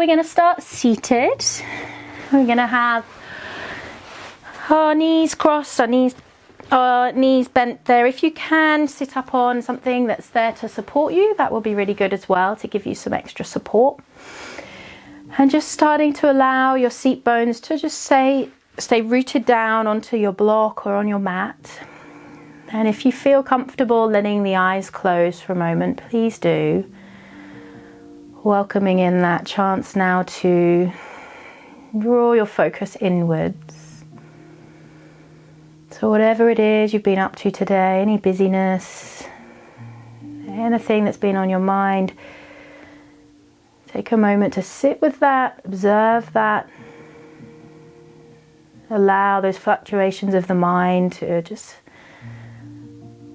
We're going to start seated. We're going to have our knees crossed, our knees bent there. If you can sit up on something that's there to support you, that will be really good as well, to give you some extra support. And just starting to allow your seat bones to just stay rooted down onto your block or on your mat. And if you feel comfortable letting the eyes close for a moment, please do. Welcoming in that chance now to draw your focus inwards. So whatever it is you've been up to today, any busyness, anything that's been on your mind, take a moment to sit with that, observe that. Allow those fluctuations of the mind to just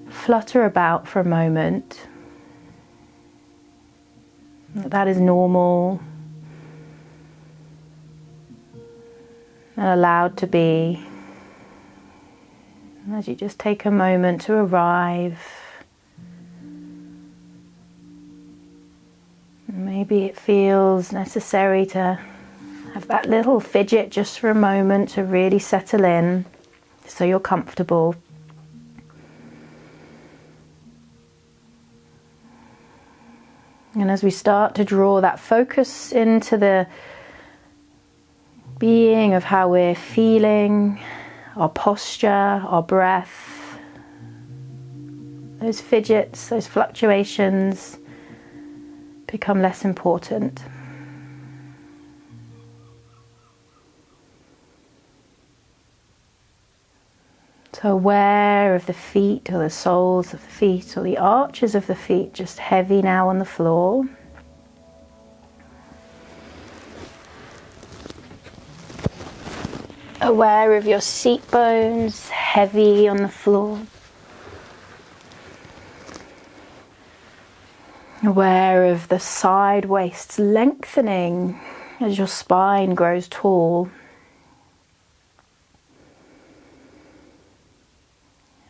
flutter about for a moment. That is normal and allowed to be, as you just take a moment to arrive. Maybe it feels necessary to have that little fidget just for a moment to really settle in so you're comfortable. And as we start to draw that focus into the being of how we're feeling, our posture, our breath, those fidgets, those fluctuations become less important. So aware of the feet, or the soles of the feet, or the arches of the feet, just heavy now on the floor. Aware of your seat bones, heavy on the floor. Aware of the side waists lengthening as your spine grows tall.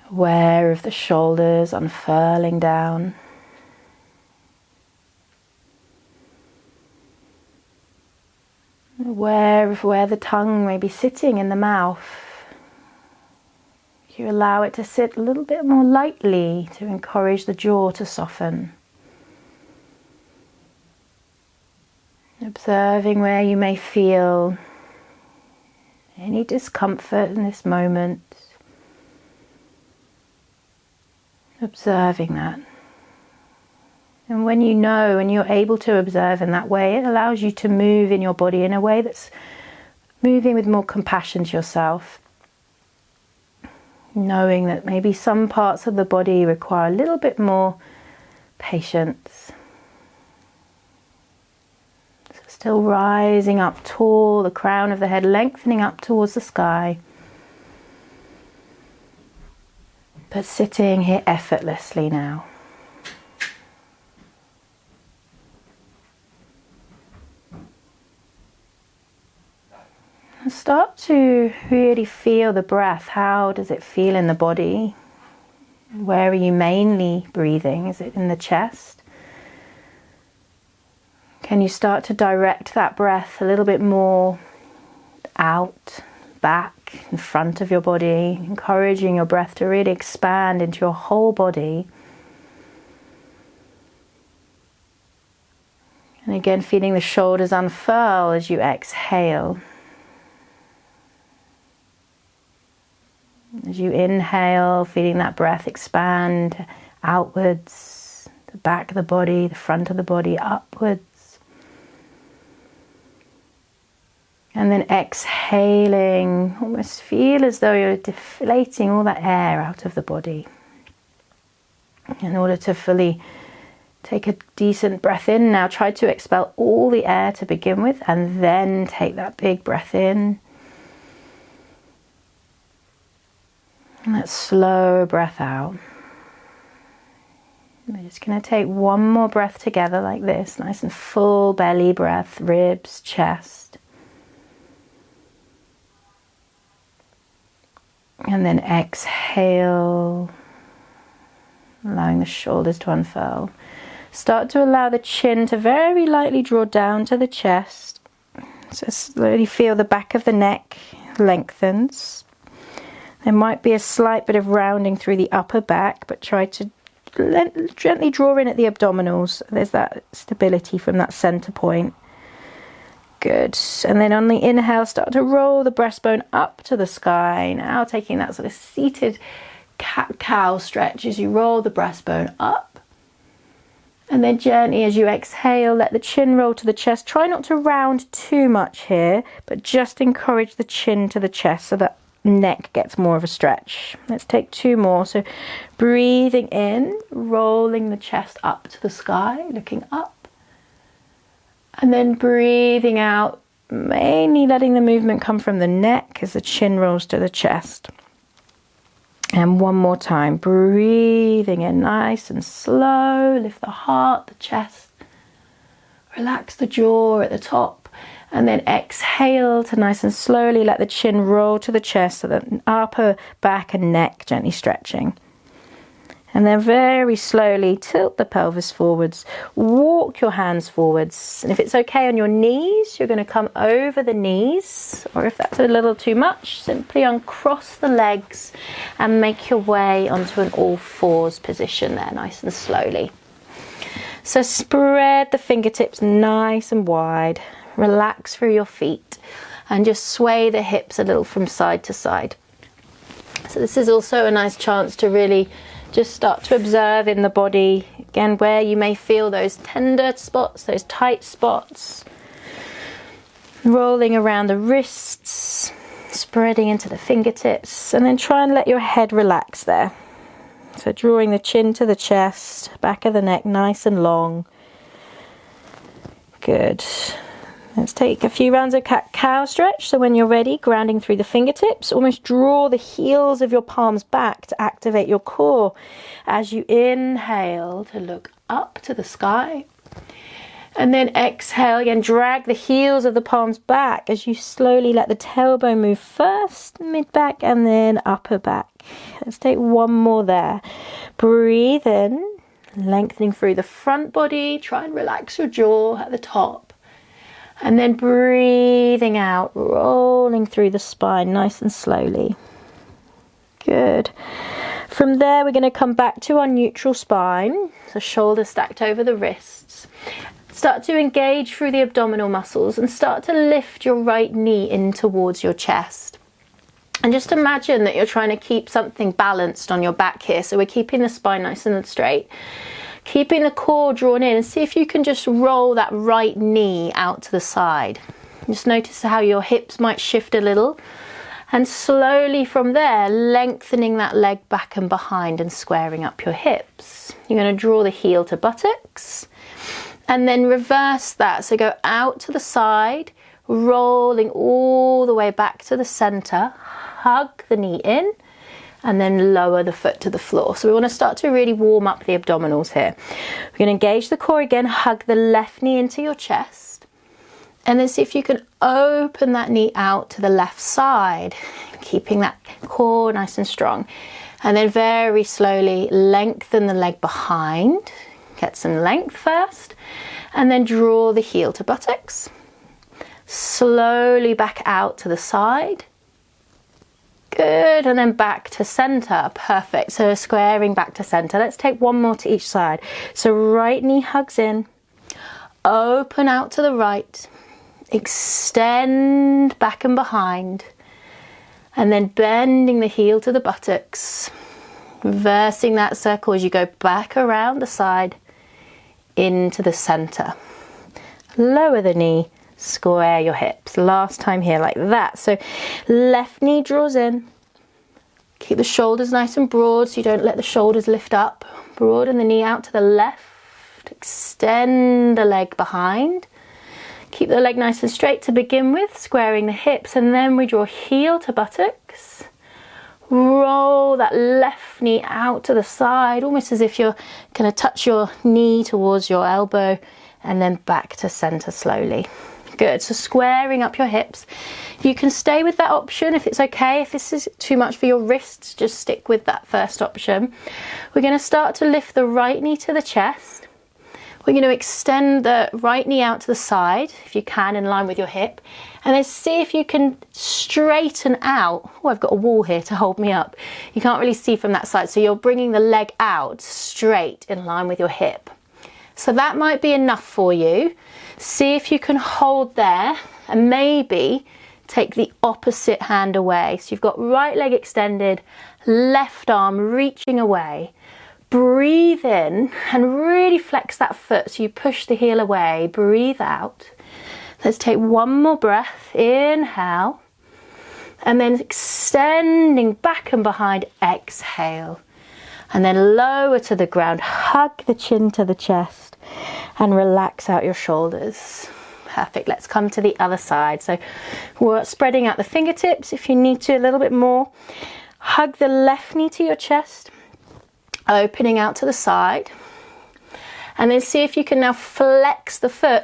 Aware of the shoulders unfurling down. Aware of where the tongue may be sitting in the mouth. You allow it to sit a little bit more lightly to encourage the jaw to soften. Observing where you may feel any discomfort in this moment. Observing that. And when you know and you're able to observe in that way, it allows you to move in your body in a way that's moving with more compassion to yourself. Knowing that maybe some parts of the body require a little bit more patience. So still rising up tall, the crown of the head lengthening up towards the sky. But sitting here effortlessly now. And start to really feel the breath. How does it feel in the body? Where are you mainly breathing? Is it in the chest? Can you start to direct that breath a little bit more out, back, in front of your body, encouraging your breath to really expand into your whole body. And again, feeling the shoulders unfurl as you exhale. As you inhale, feeling that breath expand outwards, the back of the body, the front of the body, upwards. And then exhaling, almost feel as though you're deflating all that air out of the body. In order to fully take a decent breath in now, try to expel all the air to begin with, and then take that big breath in. And that slow breath out. We're just going to take one more breath together like this, nice and full belly breath, ribs, chest. And then exhale, allowing the shoulders to unfurl. Start to allow the chin to very lightly draw down to the chest. So slowly feel the back of the neck lengthens. There might be a slight bit of rounding through the upper back, but try to gently draw in at the abdominals. There's that stability from that center point. Good. And then on the inhale, start to roll the breastbone up to the sky. Now taking that sort of seated cat-cow stretch as you roll the breastbone up. And then gently as you exhale, let the chin roll to the chest. Try not to round too much here, but just encourage the chin to the chest so that neck gets more of a stretch. Let's take 2 more. So breathing in, rolling the chest up to the sky, looking up. And then breathing out, mainly letting the movement come from the neck as the chin rolls to the chest. And one more time, breathing in nice and slow, lift the heart, the chest, relax the jaw at the top, and then exhale to nice and slowly let the chin roll to the chest so that upper back and neck gently stretching. And then very slowly tilt the pelvis forwards, walk your hands forwards. And if it's okay on your knees, you're going to come over the knees. Or if that's a little too much, simply uncross the legs and make your way onto an all fours position there, nice and slowly. So spread the fingertips nice and wide, relax through your feet, and just sway the hips a little from side to side. So this is also a nice chance to really just start to observe in the body, again, where you may feel those tender spots, those tight spots. Rolling around the wrists, spreading into the fingertips, and then try and let your head relax there. So drawing the chin to the chest, back of the neck nice and long. Good. Let's take a few rounds of cat-cow stretch. So when you're ready, grounding through the fingertips, almost draw the heels of your palms back to activate your core. As you inhale to look up to the sky. And then exhale again, drag the heels of the palms back as you slowly let the tailbone move first, mid-back, and then upper back. Let's take one more there. Breathe in, lengthening through the front body. Try and relax your jaw at the top. And then breathing out, rolling through the spine nice and slowly. Good. From there, we're going to come back to our neutral spine. So shoulders stacked over the wrists. Start to engage through the abdominal muscles and start to lift your right knee in towards your chest. And just imagine that you're trying to keep something balanced on your back here. So we're keeping the spine nice and straight. Keeping the core drawn in, and see if you can just roll that right knee out to the side. Just notice how your hips might shift a little, and slowly from there lengthening that leg back and behind and squaring up your hips. You're going to draw the heel to buttocks and then reverse that. So go out to the side, rolling all the way back to the center, hug the knee in, and then lower the foot to the floor. So we want to start to really warm up the abdominals here. We're going to engage the core again, hug the left knee into your chest, and then see if you can open that knee out to the left side, keeping that core nice and strong. And then very slowly lengthen the leg behind, get some length first, and then draw the heel to buttocks. Slowly back out to the side. Good, and then back to center. Perfect. So squaring back to center. Let's take one more to each side. So right knee hugs in, open out to the right, extend back and behind, and then bending the heel to the buttocks, reversing that circle as you go back around the side into the center. Lower the knee. Square your hips. Last time here like that. So left knee draws in. Keep the shoulders nice and broad so you don't let the shoulders lift up. Broaden the knee out to the left. Extend the leg behind. Keep the leg nice and straight to begin with, squaring the hips, and then we draw heel to buttocks. Roll that left knee out to the side, almost as if you're going to touch your knee towards your elbow, and then back to center slowly. Good. So squaring up your hips. You can stay with that option if it's okay. If this is too much for your wrists, just stick with that first option. We're going to start to lift the right knee to the chest. We're going to extend the right knee out to the side, if you can, in line with your hip. And then see if you can straighten out. Oh, I've got a wall here to hold me up. You can't really see from that side. So you're bringing the leg out straight in line with your hip. So that might be enough for you. See if you can hold there and maybe take the opposite hand away. So you've got right leg extended, left arm reaching away. Breathe in and really flex that foot so you push the heel away. Breathe out. Let's take one more breath. Inhale. And then extending back and behind. Exhale. And then lower to the ground. Hug the chin to the chest and relax out your shoulders. Perfect. Let's come to the other side. So we're spreading out the fingertips if you need to a little bit more. Hug the left knee to your chest. Opening out to the side, and then see if you can now flex the foot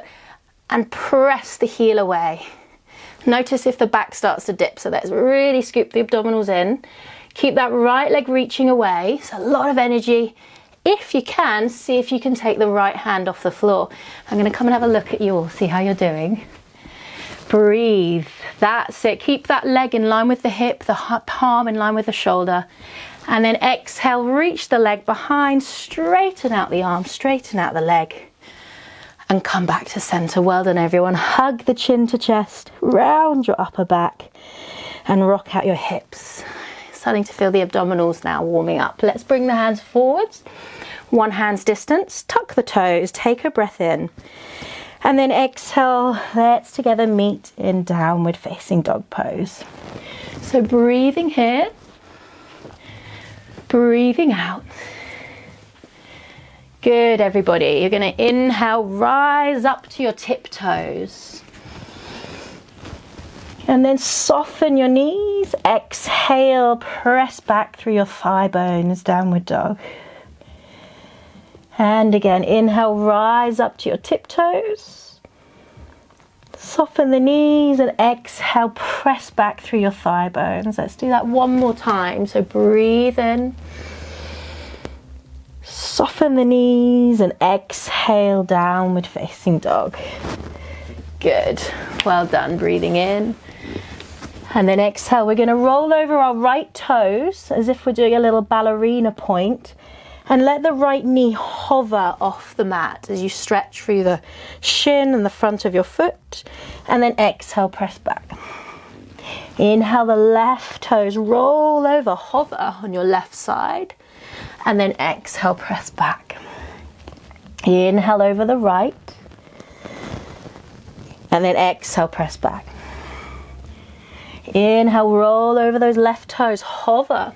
and press the heel away. Notice if the back starts to dip, so let's really scoop the abdominals in. Keep that right leg reaching away. It's a lot of energy. If you can, see if you can take the right hand off the floor. I'm going to come and have a look at you all, see how you're doing. Breathe. That's it. Keep that leg in line with the hip, the palm in line with the shoulder. And then exhale, reach the leg behind, straighten out the arm, straighten out the leg, and come back to center. Well done, everyone. Hug the chin to chest, round your upper back, and rock out your hips. Starting to feel the abdominals now warming up. Let's bring the hands forwards, one hand's distance, tuck the toes, take a breath in, and then exhale. Let's together meet in downward facing dog pose. So breathing here. Breathing out. Good, everybody. You're going to inhale, rise up to your tiptoes. And then soften your knees. Exhale, press back through your thigh bones, downward dog. And again, inhale, rise up to your tiptoes. Soften the knees and exhale, press back through your thigh bones. Let's do that one more time. So breathe in. Soften the knees and exhale, downward facing dog. Good. Well done. Breathing in. And then exhale. We're going to roll over our right toes as if we're doing a little ballerina point. And let the right knee hover off the mat as you stretch through the shin and the front of your foot. And then exhale, press back. Inhale, the left toes roll over, hover on your left side. And then exhale, press back. Inhale over the right. And then exhale, press back. Inhale, roll over those left toes, hover.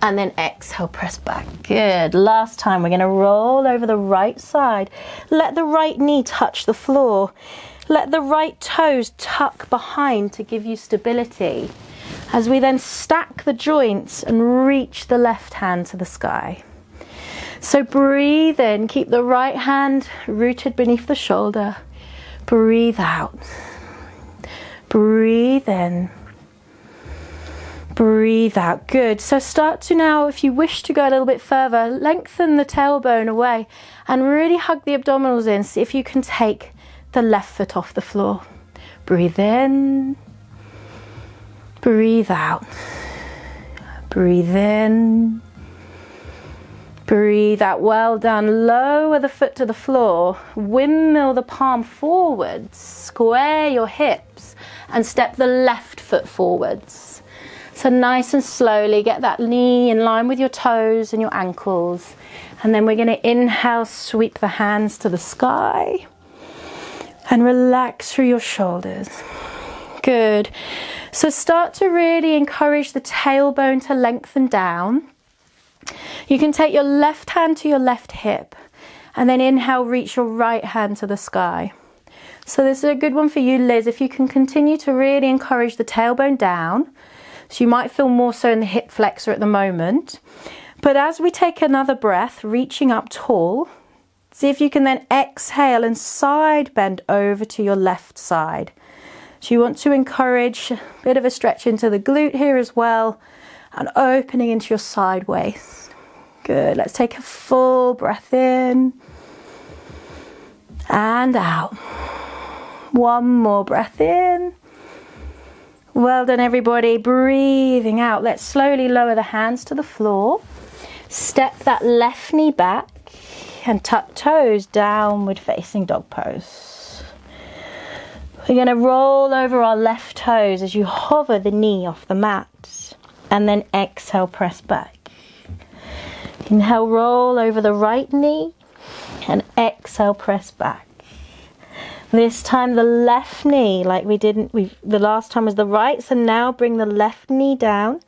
And then exhale, press back. Good. Last time, we're going to roll over the right side. Let the right knee touch the floor. Let the right toes tuck behind to give you stability. As we then stack the joints and reach the left hand to the sky. So breathe in. Keep the right hand rooted beneath the shoulder. Breathe out. Breathe in. Breathe out. Good. So start to now, if you wish to go a little bit further, lengthen the tailbone away and really hug the abdominals in. See if you can take the left foot off the floor. Breathe in. Breathe out. Breathe in. Breathe out. Well done. Lower the foot to the floor. Windmill the palm forwards. Square your hips and step the left foot forwards. So nice and slowly get that knee in line with your toes and your ankles. And then we're going to inhale, sweep the hands to the sky and relax through your shoulders. Good. So start to really encourage the tailbone to lengthen down. You can take your left hand to your left hip and then inhale, reach your right hand to the sky. So this is a good one for you, Liz, if you can continue to really encourage the tailbone down. So you might feel more so in the hip flexor at the moment. But as we take another breath, reaching up tall, see if you can then exhale and side bend over to your left side. So you want to encourage a bit of a stretch into the glute here as well and opening into your side waist. Good. Let's take a full breath in and out. One more breath in. Well done, everybody. Breathing out. Let's slowly lower the hands to the floor. Step that left knee back and tuck toes, downward facing dog pose. We're going to roll over our left toes as you hover the knee off the mat, and then exhale, press back. Inhale, roll over the right knee, and exhale, press back. This time the left knee, like we didn't, the last time was the right, so now bring the left knee down.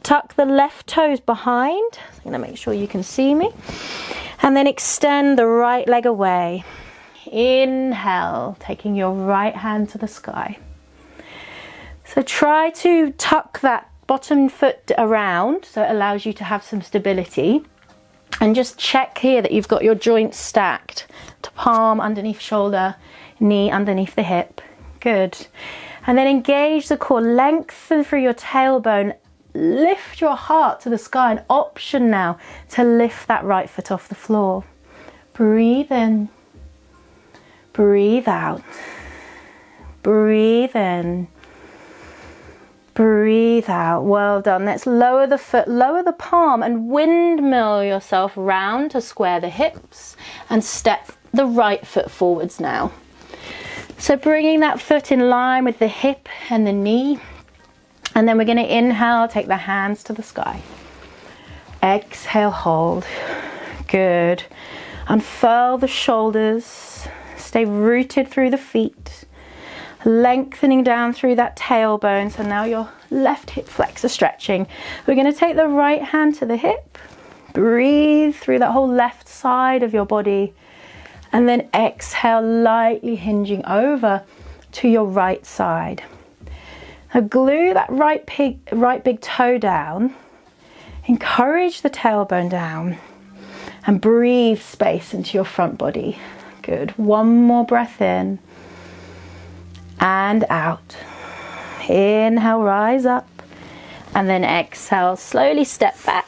Tuck the left toes behind. I'm going to make sure you can see me. And then extend the right leg away. Inhale, taking your right hand to the sky. So try to tuck that bottom foot around so it allows you to have some stability. And just check here that you've got your joints stacked. To palm underneath shoulder, knee underneath the hip. Good. And then engage the core, lengthen through your tailbone. Lift your heart to the sky. An option now to lift that right foot off the floor. Breathe in. Breathe out. Breathe in. Breathe out. Well done. Let's lower the foot, lower the palm, and windmill yourself round to square the hips and step the right foot forwards now. So bringing that foot in line with the hip and the knee. And then we're going to inhale, take the hands to the sky. Exhale, hold. Good. Unfurl the shoulders. Stay rooted through the feet. Lengthening down through that tailbone. So now your left hip flexor stretching. We're going to take the right hand to the hip. Breathe through that whole left side of your body. And then exhale, lightly hinging over to your right side. Now glue that right big toe down. Encourage the tailbone down. And breathe space into your front body. Good. One more breath in. And out. Inhale, rise up. And then exhale, slowly step back.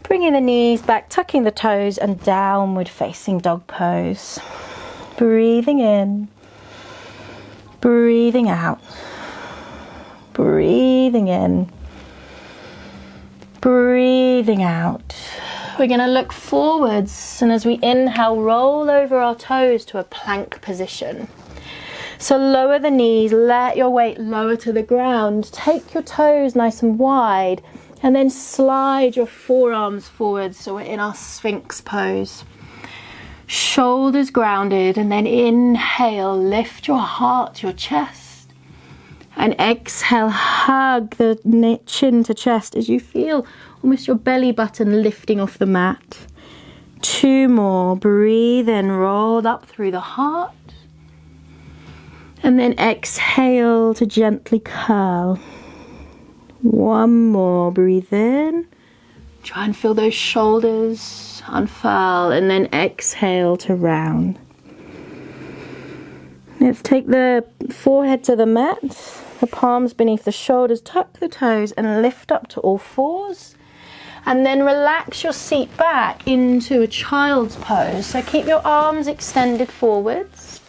Bringing the knees back, tucking the toes, and downward facing dog pose. Breathing in. Breathing out. Breathing in. Breathing out. We're going to look forwards, and as we inhale, roll over our toes to a plank position. So lower the knees, let your weight lower to the ground. Take your toes nice and wide, and then slide your forearms forward so we're in our Sphinx pose. Shoulders grounded, and then inhale, lift your heart to your chest. And exhale, hug the chin to chest as you feel almost your belly button lifting off the mat. 2 more. Breathe in, rolled up through the heart. And then exhale to gently curl. 1 more. Breathe in. Try and feel those shoulders unfurl, and then exhale to round. Let's take the forehead to the mat, the palms beneath the shoulders, tuck the toes and lift up to all fours. And then relax your seat back into a child's pose. So keep your arms extended forwards.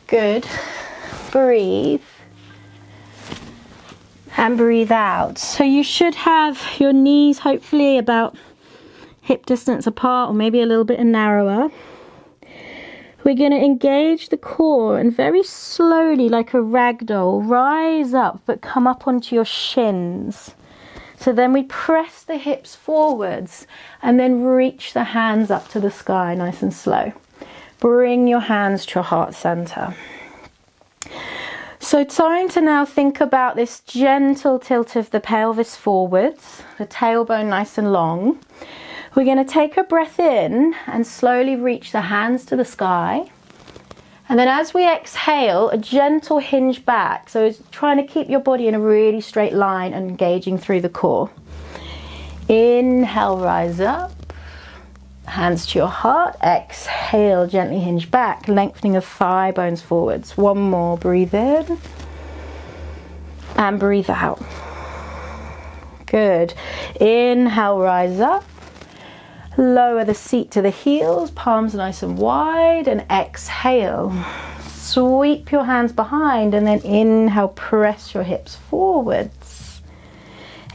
Good. Breathe. And breathe out. So you should have your knees hopefully about hip distance apart, or maybe a little bit narrower. We're going to engage the core and very slowly, like a ragdoll, rise up but come up onto your shins. So then we press the hips forwards and then reach the hands up to the sky, nice and slow. Bring your hands to your heart center. So trying to now think about this gentle tilt of the pelvis forwards, the tailbone nice and long. We're going to take a breath in and slowly reach the hands to the sky. And then as we exhale, a gentle hinge back. So it's trying to keep your body in a really straight line and engaging through the core. Inhale, rise up. Hands to your heart. Exhale, gently hinge back, lengthening of thigh bones forwards. 1 more. Breathe in. And breathe out. Good. Inhale, rise up. Lower the seat to the heels, palms nice and wide, and exhale. Sweep your hands behind, and then inhale, press your hips forwards.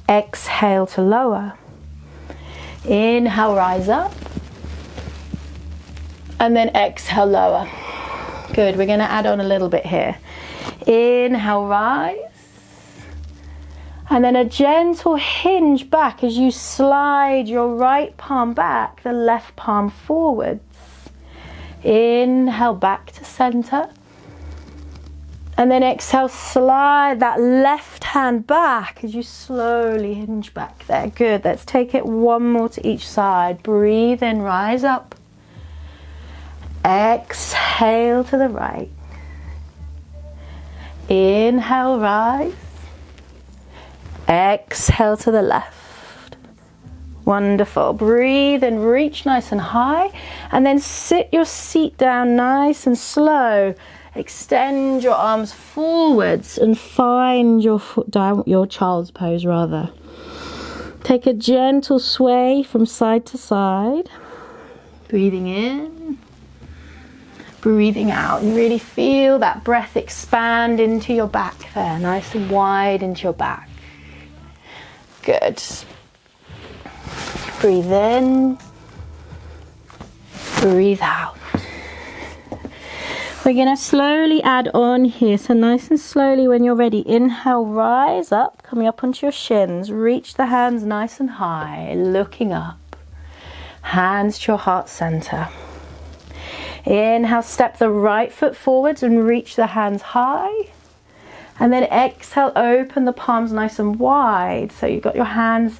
Exhale to lower. Inhale, rise up. And then exhale, lower. Good, we're gonna add on a little bit here. Inhale, rise. And then a gentle hinge back as you slide your right palm back, the left palm forwards. Inhale, back to center. And then exhale, slide that left hand back as you slowly hinge back there. Good, let's take it one more to each side. Breathe in, rise up. Exhale to the right. Inhale, rise. Exhale to the left. Wonderful. Breathe and reach nice and high, and then sit your seat down nice and slow. Extend your arms forwards and find your foot down, your child's pose rather. Take a gentle sway from side to side. Breathing in, breathing out, and really feel that breath expand into your back there, nice and wide into your back. Good. Breathe in, breathe out. We're going to slowly add on here, so nice and slowly when you're ready. Inhale, rise up, coming up onto your shins. Reach the hands nice and high, looking up. Hands to your heart center. Inhale, step the right foot forwards and reach the hands high. And then exhale, open the palms nice and wide. So you've got your hands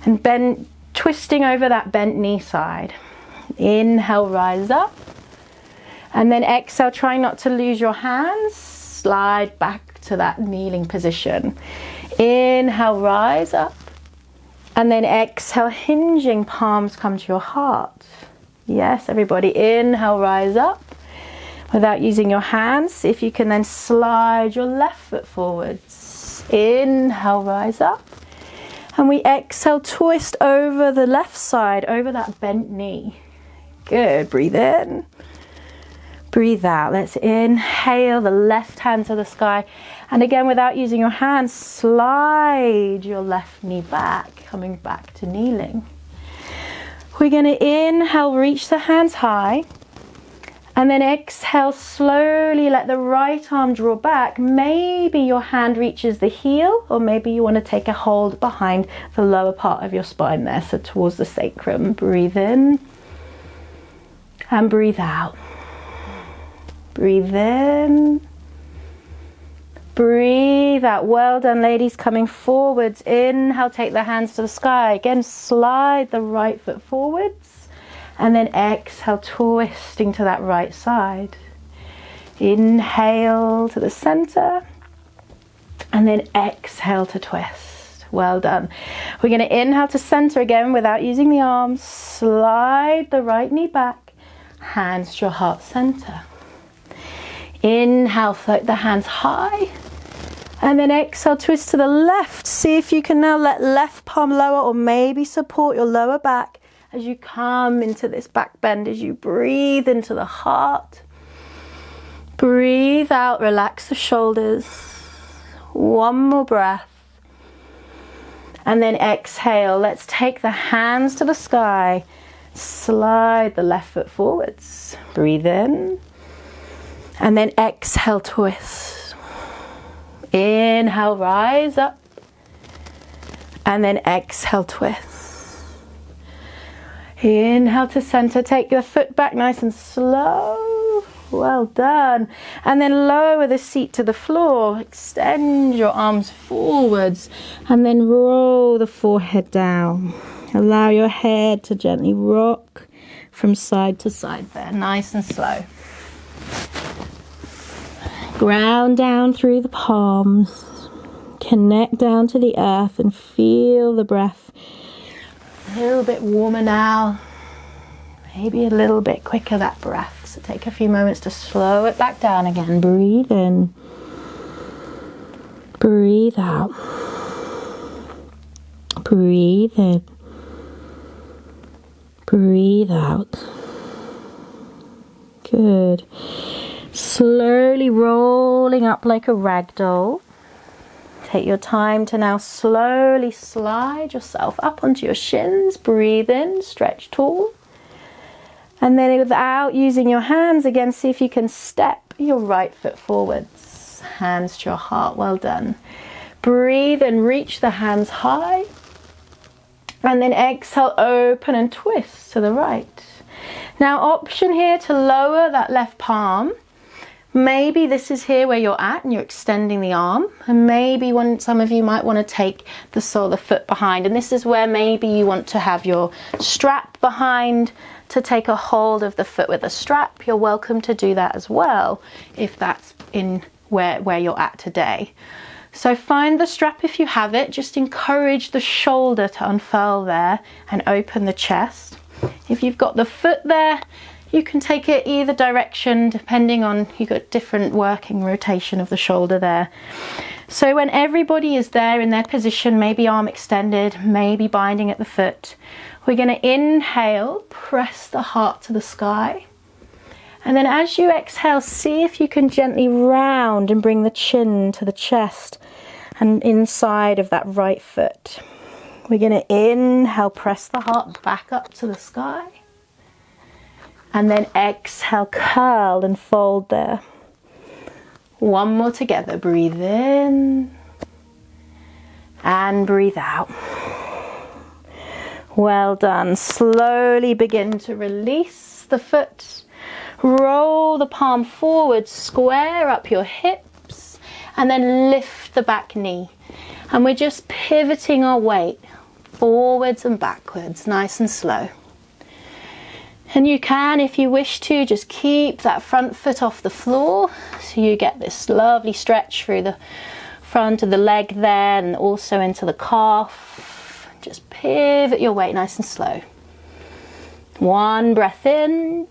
and bend, twisting over that bent knee side. Inhale, rise up. And then exhale, try not to lose your hands. Slide back to that kneeling position. Inhale, rise up. And then exhale, hinging, palms come to your heart. Yes, everybody, inhale, rise up. Without using your hands, if you can then slide your left foot forwards. Inhale, rise up. And we exhale, twist over the left side, over that bent knee. Good, breathe in. Breathe out. Let's inhale the left hand to the sky. And again, without using your hands, slide your left knee back, coming back to kneeling. We're going to inhale, reach the hands high. And then exhale, slowly let the right arm draw back. Maybe your hand reaches the heel, or maybe you want to take a hold behind the lower part of your spine there, so towards the sacrum. Breathe in and breathe out. Breathe in. Breathe out. Well done, ladies. Coming forwards. Inhale, take the hands to the sky. Again, slide the right foot forwards. And then exhale, twisting to that right side. Inhale to the center. And then exhale to twist. Well done. We're going to inhale to center again without using the arms. Slide the right knee back. Hands to your heart center. Inhale, float the hands high. And then exhale, twist to the left. See if you can now let left palm lower, or maybe support your lower back as you come into this back bend, as you breathe into the heart. Breathe out, relax the shoulders. One more breath. And then exhale. Let's take the hands to the sky. Slide the left foot forwards. Breathe in. And then exhale, twist. Inhale, rise up. And then exhale, twist. Inhale to center, take the foot back nice and slow. Well done. And then lower the seat to the floor. Extend your arms forwards and then roll the forehead down. Allow your head to gently rock from side to side there, nice and slow. Ground down through the palms. Connect down to the earth and feel the breath. A little bit warmer now, maybe a little bit quicker that breath, so take a few moments to slow it back down again. Breathe in, breathe out, breathe in, Breathe out. Good. Slowly rolling up like a ragdoll. Take your time to now slowly slide yourself up onto your shins. Breathe in, stretch tall. And then without using your hands again, see if you can step your right foot forwards. Hands to your heart, well done. Breathe and reach the hands high. And then exhale, open and twist to the right. Now option here to lower that left palm. Maybe this is here where you're at and you're extending the arm. And maybe some of you might want to take the sole of the foot behind. And this is where maybe you want to have your strap behind to take a hold of the foot with a strap. You're welcome to do that as well if that's in where you're at today. So find the strap if you have it. Just encourage the shoulder to unfurl there and open the chest. If you've got the foot there, you can take it either direction depending on, you've got different working rotation of the shoulder there. So when everybody is there in their position, maybe arm extended, maybe binding at the foot, we're going to inhale, press the heart to the sky. And then as you exhale, see if you can gently round and bring the chin to the chest and inside of that right foot. We're going to inhale, press the heart back up to the sky. And then exhale, curl and fold there. One more together. Breathe in and breathe out. Well done. Slowly begin to release the foot. Roll the palm forward, square up your hips, and then lift the back knee. And we're just pivoting our weight forwards and backwards, nice and slow. And you can, if you wish to, just keep that front foot off the floor so you get this lovely stretch through the front of the leg there and also into the calf. Just pivot your weight nice and slow. One breath in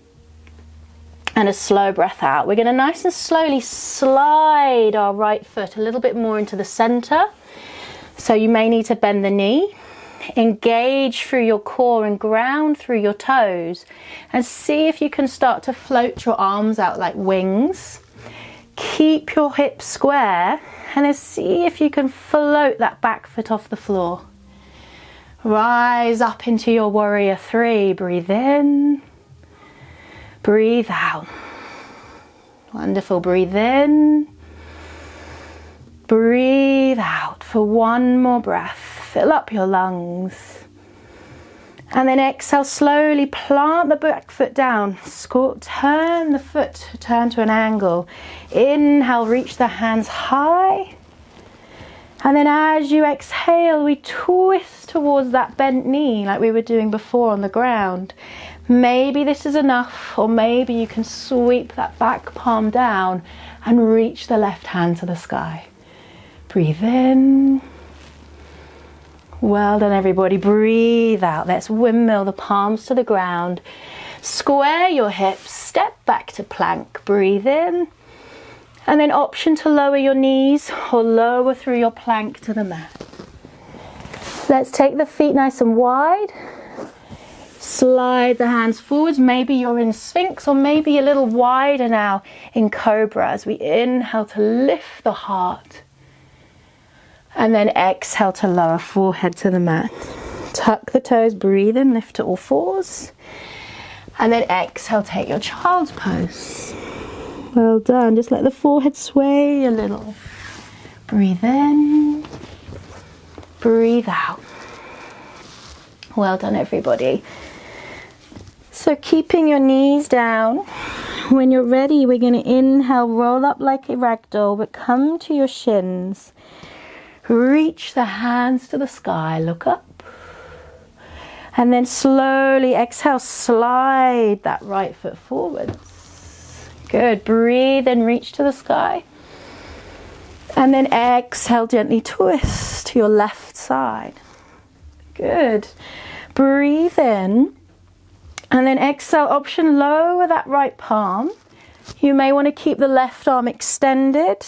and a slow breath out. We're going to nice and slowly slide our right foot a little bit more into the center. So you may need to bend the knee. Engage through your core and ground through your toes, and see if you can start to float your arms out like wings. Keep your hips square and then see if you can float that back foot off the floor. Rise up into your warrior three. Breathe in, breathe out. Wonderful. Breathe in, breathe out for one more breath. Fill up your lungs. And then exhale, slowly plant the back foot down. Turn the foot, turn to an angle. Inhale, reach the hands high. And then as you exhale, we twist towards that bent knee like we were doing before on the ground. Maybe this is enough, or maybe you can sweep that back palm down and reach the left hand to the sky. Breathe in. Well done, everybody. Breathe out. Let's windmill the palms to the ground. Square your hips. Step back to plank. Breathe in. And then option to lower your knees or lower through your plank to the mat. Let's take the feet nice and wide. Slide the hands forwards. Maybe you're in Sphinx, or maybe a little wider now in Cobra as we inhale to lift the heart. And then exhale to lower forehead to the mat. Tuck the toes, breathe in, lift to all fours. And then exhale, take your child's pose. Well done. Just let the forehead sway a little. Breathe in, breathe out. Well done, everybody. So keeping your knees down. When you're ready, we're going to inhale, roll up like a ragdoll, but come to your shins. Reach the hands to the sky, look up. And then slowly exhale, slide that right foot forwards. Good, breathe and reach to the sky. And then exhale, gently twist to your left side. Good. Breathe in. And then exhale, option, lower that right palm. You may want to keep the left arm extended.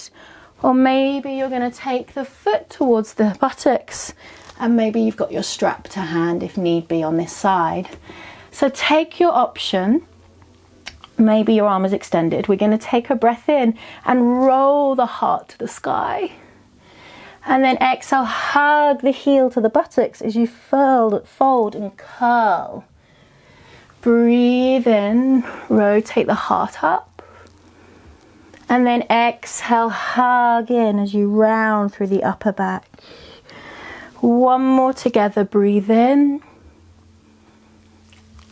Or maybe you're going to take the foot towards the buttocks, and maybe you've got your strap to hand if need be on this side. So take your option. Maybe your arm is extended. We're going to take a breath in and roll the heart to the sky. And then exhale, hug the heel to the buttocks as you fold and curl. Breathe in, rotate the heart up. And then exhale, hug in as you round through the upper back. One more together, breathe in.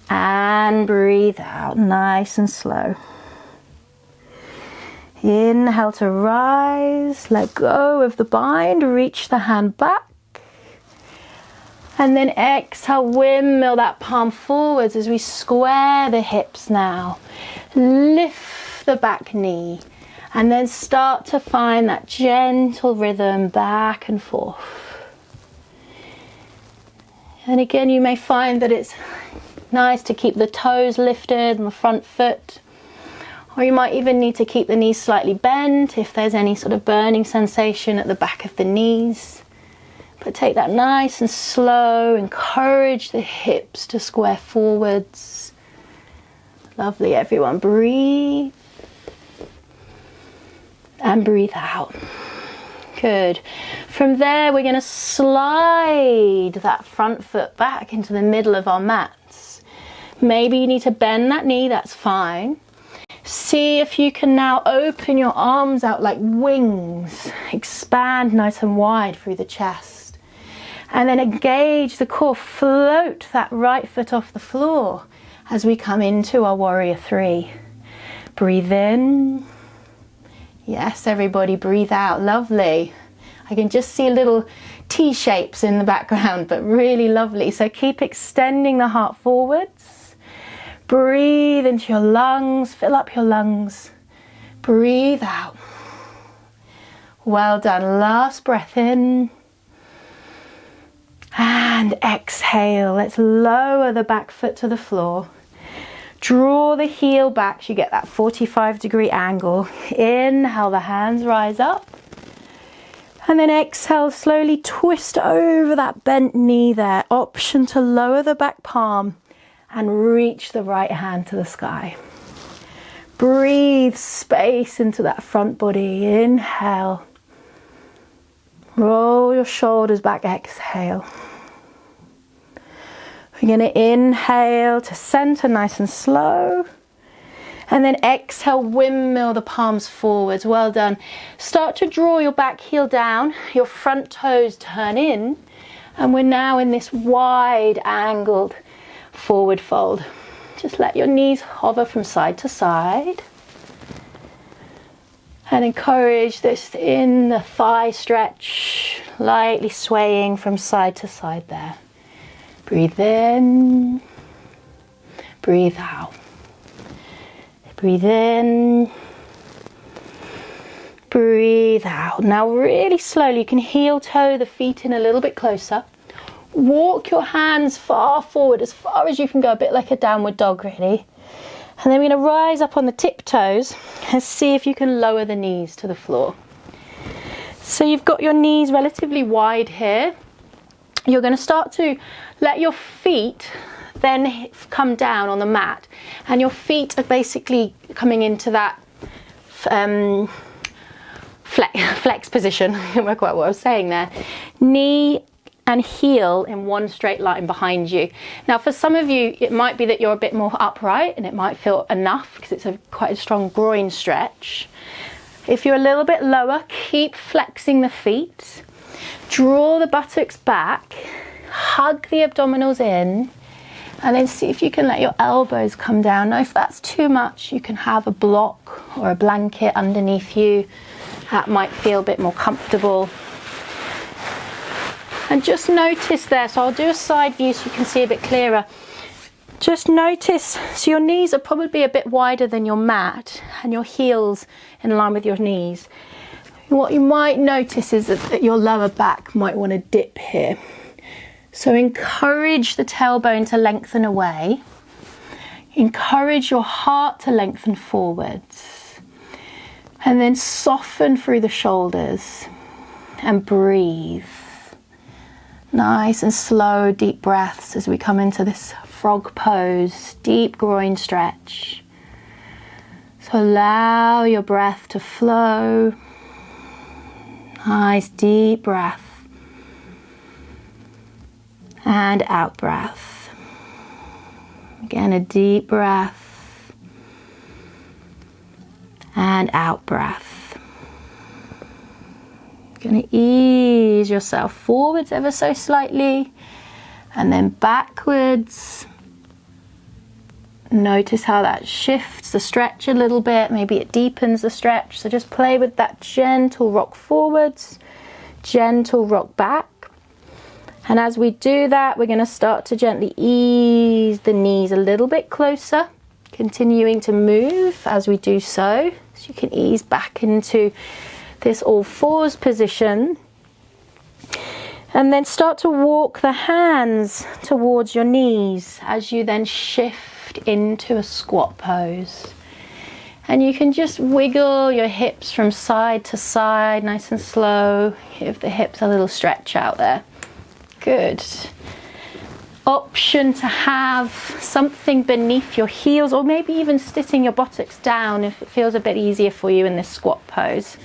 And breathe out, nice and slow. Inhale to rise, let go of the bind, reach the hand back. And then exhale, windmill that palm forwards as we square the hips now. Lift the back knee and then start to find that gentle rhythm back and forth. And again, you may find that it's nice to keep the toes lifted and the front foot. Or you might even need to keep the knees slightly bent if there's any sort of burning sensation at the back of the knees. But take that nice and slow, encourage the hips to square forwards. Lovely, everyone. Breathe. And breathe out. Good. From there, we're going to slide that front foot back into the middle of our mats. Maybe you need to bend that knee, that's fine. See if you can now open your arms out like wings. Expand nice and wide through the chest. And then engage the core. Float that right foot off the floor as we come into our warrior three. Breathe in. Yes, everybody, breathe out. Lovely. I can just see little T shapes in the background, but really lovely. So keep extending the heart forwards. Breathe into your lungs, fill up your lungs. Breathe out. Well done. Last breath in. And exhale. Let's lower the back foot to the floor. Draw the heel back so you get that 45-degree angle. Inhale, the hands rise up. And then exhale, slowly twist over that bent knee there. Option to lower the back palm and reach the right hand to the sky. Breathe space into that front body. Inhale. Roll your shoulders back, exhale. We're going to inhale to center nice and slow. And then exhale, windmill the palms forwards. Well done. Start to draw your back heel down, your front toes turn in. And we're now in this wide angled forward fold. Just let your knees hover from side to side. And encourage this in the thigh stretch, lightly swaying from side to side there. Breathe in, breathe out. Breathe in, breathe out. Now really slowly, you can heel toe the feet in a little bit closer. Walk your hands far forward, as far as you can go, a bit like a downward dog really. And then we're going to rise up on the tiptoes and see if you can lower the knees to the floor. So you've got your knees relatively wide here. You're going to start to let your feet then come down on the mat, and your feet are basically coming into that flex position. I can't work out what I was saying there. Knee and heel in one straight line behind you. Now for some of you it might be that you're a bit more upright and it might feel enough because it's quite a strong groin stretch. If you're a little bit lower, keep flexing the feet. Draw the buttocks back, hug the abdominals in, and then see if you can let your elbows come down. Now if that's too much, you can have a block or a blanket underneath you. That might feel a bit more comfortable. And just notice there, so I'll do a side view so you can see a bit clearer. Just notice, so your knees are probably a bit wider than your mat and your heels in line with your knees. What you might notice is that your lower back might want to dip here. So encourage the tailbone to lengthen away. Encourage your heart to lengthen forwards. And then soften through the shoulders and breathe. Nice and slow, deep breaths as we come into this frog pose, deep groin stretch. So allow your breath to flow. Nice deep breath. And out breath. Again, a deep breath. And out breath. You're going to ease yourself forwards ever so slightly. And then backwards. Notice how that shifts the stretch a little bit. Maybe it deepens the stretch. So just play with that gentle rock forwards, gentle rock back. And as we do that, we're going to start to gently ease the knees a little bit closer, continuing to move as we do so. So you can ease back into this all fours position. And then start to walk the hands towards your knees as you then shift into a squat pose. And you can just wiggle your hips from side to side, nice and slow. Give the hips a little stretch out there. Good. Option to have something beneath your heels, or maybe even sitting your buttocks down if it feels a bit easier for you in this squat pose.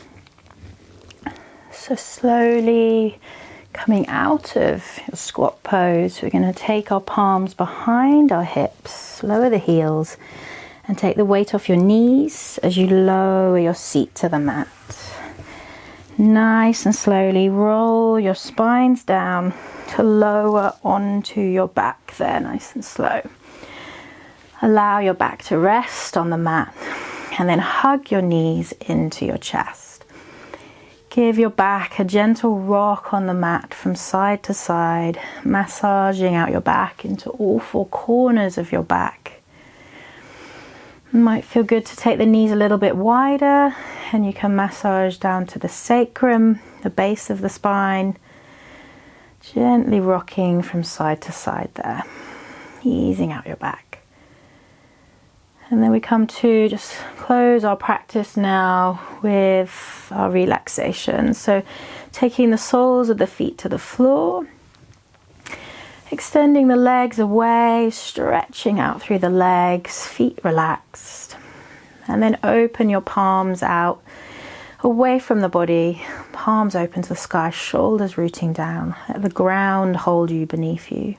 So slowly coming out of your squat pose, we're going to take our palms behind our hips, lower the heels, and take the weight off your knees as you lower your seat to the mat. Nice and slowly roll your spines down to lower onto your back there, nice and slow. Allow your back to rest on the mat and then hug your knees into your chest. Give your back a gentle rock on the mat from side to side, massaging out your back into all four corners of your back. It might feel good to take the knees a little bit wider, and you can massage down to the sacrum, the base of the spine, gently rocking from side to side there, easing out your back. And then we come to just close our practice now with our relaxation. So taking the soles of the feet to the floor, extending the legs away, stretching out through the legs, feet relaxed. And then open your palms out, away from the body, palms open to the sky, shoulders rooting down. Let the ground hold you beneath you.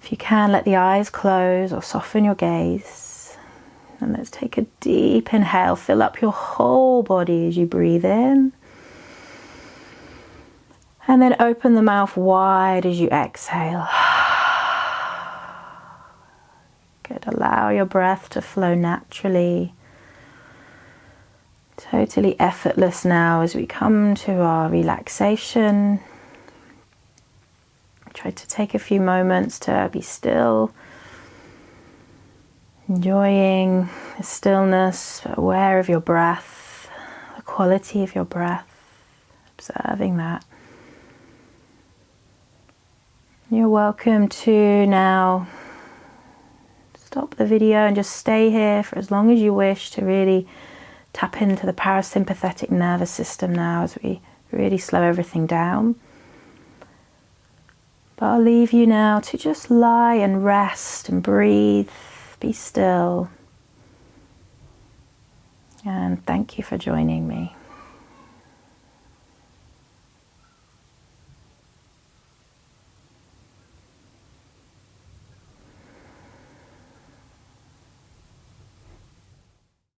If you can, let the eyes close or soften your gaze. And let's take a deep inhale. Fill up your whole body as you breathe in. And then open the mouth wide as you exhale. Good. Allow your breath to flow naturally. Totally effortless now as we come to our relaxation. Try to take a few moments to be still. Enjoying the stillness, aware of your breath, the quality of your breath, observing that. You're welcome to now stop the video and just stay here for as long as you wish to really tap into the parasympathetic nervous system now as we really slow everything down. But I'll leave you now to just lie and rest and breathe. Be still, and thank you for joining me.